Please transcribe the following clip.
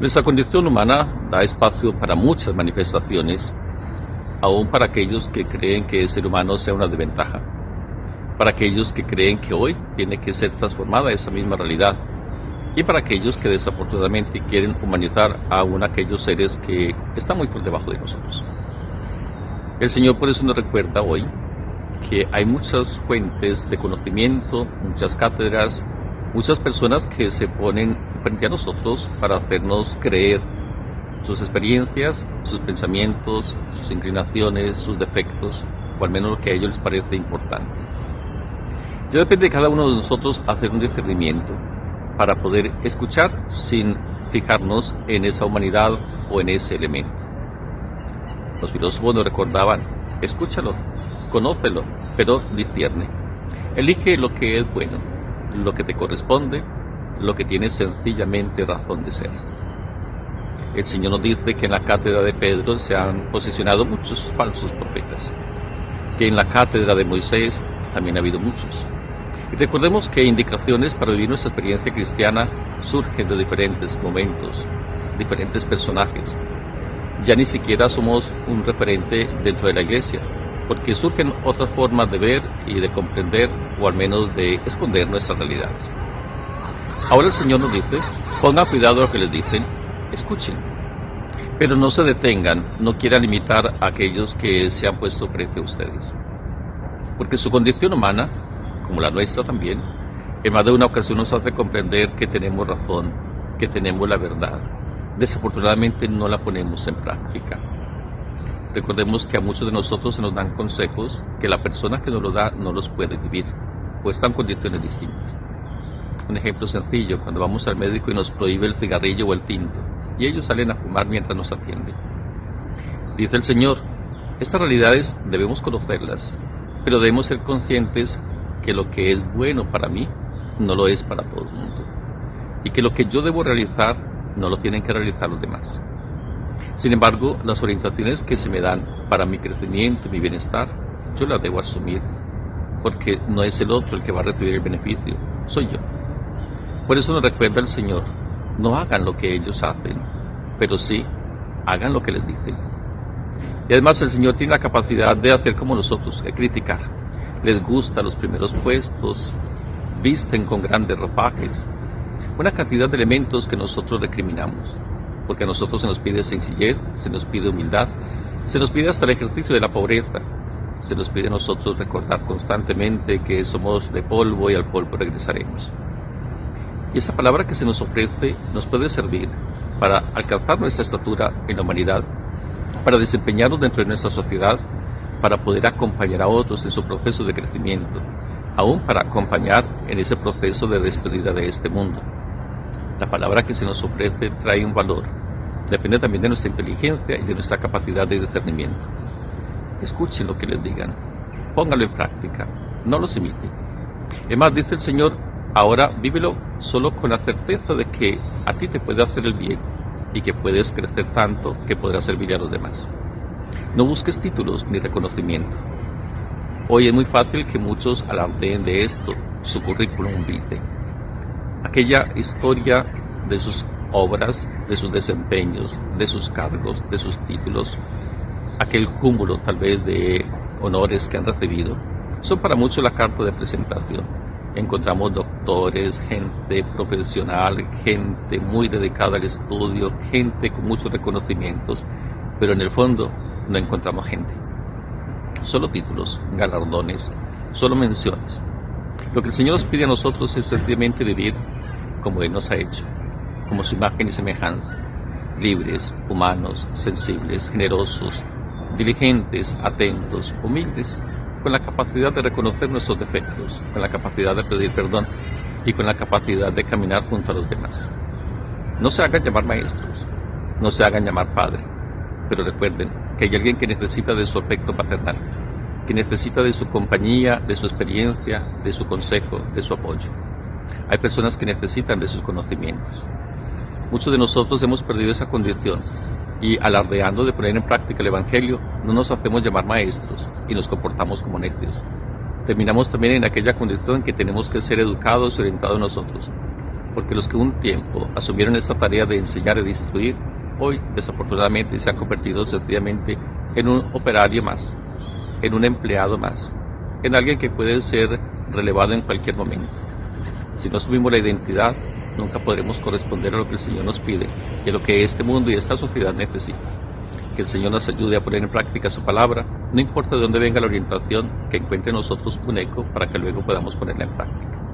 Nuestra condición humana da espacio para muchas manifestaciones, aún para aquellos que creen que el ser humano sea una desventaja, para aquellos que creen que hoy tiene que ser transformada esa misma realidad, y para aquellos que desafortunadamente quieren humanizar aún aquellos seres que están muy por debajo de nosotros. El Señor por eso nos recuerda hoy que hay muchas fuentes de conocimiento, muchas cátedras, muchas personas que se ponen frente a nosotros para hacernos creer sus experiencias, sus pensamientos, sus inclinaciones, sus defectos, o al menos lo que a ellos les parece importante. Ya depende de cada uno de nosotros hacer un discernimiento para poder escuchar sin fijarnos en esa humanidad o en ese elemento. Los filósofos nos recordaban: escúchalo, conócelo, pero discierne. Elige lo que es bueno, lo que te corresponde, lo que tiene sencillamente razón de ser. El Señor nos dice que en la cátedra de Pedro se han posicionado muchos falsos profetas, que en la cátedra de Moisés también ha habido muchos. Y recordemos que indicaciones para vivir nuestra experiencia cristiana surgen de diferentes momentos, diferentes personajes. Ya ni siquiera somos un referente dentro de la iglesia, porque surgen otras formas de ver y de comprender, o al menos de esconder nuestras realidades. Ahora el Señor nos dice: pongan cuidado a lo que les dicen, escuchen, pero no se detengan, no quieran limitar a aquellos que se han puesto frente a ustedes. Porque su condición humana, como la nuestra también, en más de una ocasión nos hace comprender que tenemos razón, que tenemos la verdad. Desafortunadamente no la ponemos en práctica. Recordemos que a muchos de nosotros se nos dan consejos que la persona que nos los da no los puede vivir, pues están en condiciones distintas. Un ejemplo sencillo: cuando vamos al médico y nos prohíbe el cigarrillo o el tinto, y ellos salen a fumar mientras nos atienden. Dice el Señor: estas realidades debemos conocerlas, pero debemos ser conscientes que lo que es bueno para mí no lo es para todo el mundo, y que lo que yo debo realizar no lo tienen que realizar los demás. Sin embargo, las orientaciones que se me dan para mi crecimiento y mi bienestar, yo las debo asumir, porque no es el otro el que va a recibir el beneficio, soy yo. Por eso nos recuerda el Señor: no hagan lo que ellos hacen, pero sí hagan lo que les dicen. Y además el Señor tiene la capacidad de hacer como nosotros, de criticar. Les gustan los primeros puestos, visten con grandes ropajes, una cantidad de elementos que nosotros recriminamos, porque a nosotros se nos pide sencillez, se nos pide humildad, se nos pide hasta el ejercicio de la pobreza, se nos pide a nosotros recordar constantemente que somos de polvo y al polvo regresaremos. Y esa palabra que se nos ofrece nos puede servir para alcanzar nuestra estatura en la humanidad, para desempeñarnos dentro de nuestra sociedad, para poder acompañar a otros en su proceso de crecimiento, aún para acompañar en ese proceso de despedida de este mundo. La palabra que se nos ofrece trae un valor, depende también de nuestra inteligencia y de nuestra capacidad de discernimiento. Escuchen lo que les digan, pónganlo en práctica, no los imiten. Además, dice el Señor: ahora vívelo solo con la certeza de que a ti te puede hacer el bien y que puedes crecer tanto que podrás servir a los demás. No busques títulos ni reconocimiento. Hoy es muy fácil que muchos alardeen de esto, su currículum vitae, aquella historia de sus obras, de sus desempeños, de sus cargos, de sus títulos, aquel cúmulo tal vez de honores que han recibido, son para muchos la carta de presentación. Encontramos doctores, gente profesional, gente muy dedicada al estudio, gente con muchos reconocimientos, pero en el fondo no encontramos gente. Solo títulos, galardones, solo menciones. Lo que el Señor nos pide a nosotros es sencillamente vivir como Él nos ha hecho, como su imagen y semejanza, libres, humanos, sensibles, generosos, diligentes, atentos, humildes, con la capacidad de reconocer nuestros defectos, con la capacidad de pedir perdón y con la capacidad de caminar junto a los demás. No se hagan llamar maestros, no se hagan llamar padre, pero recuerden que hay alguien que necesita de su afecto paternal, que necesita de su compañía, de su experiencia, de su consejo, de su apoyo. Hay personas que necesitan de sus conocimientos. Muchos de nosotros hemos perdido esa condición y, alardeando de poner en práctica el Evangelio, no nos hacemos llamar maestros y nos comportamos como necios. Terminamos también en aquella condición en que tenemos que ser educados y orientados nosotros. porque los que un tiempo asumieron esta tarea de enseñar y de instruir, hoy desafortunadamente se han convertido sencillamente en un operario más, en un empleado más, en alguien que puede ser relevado en cualquier momento. Si no asumimos la identidad, nunca podremos corresponder a lo que el Señor nos pide y a lo que este mundo y esta sociedad necesita. Que el Señor nos ayude a poner en práctica su palabra, no importa de dónde venga la orientación, que encuentre en nosotros un eco para que luego podamos ponerla en práctica.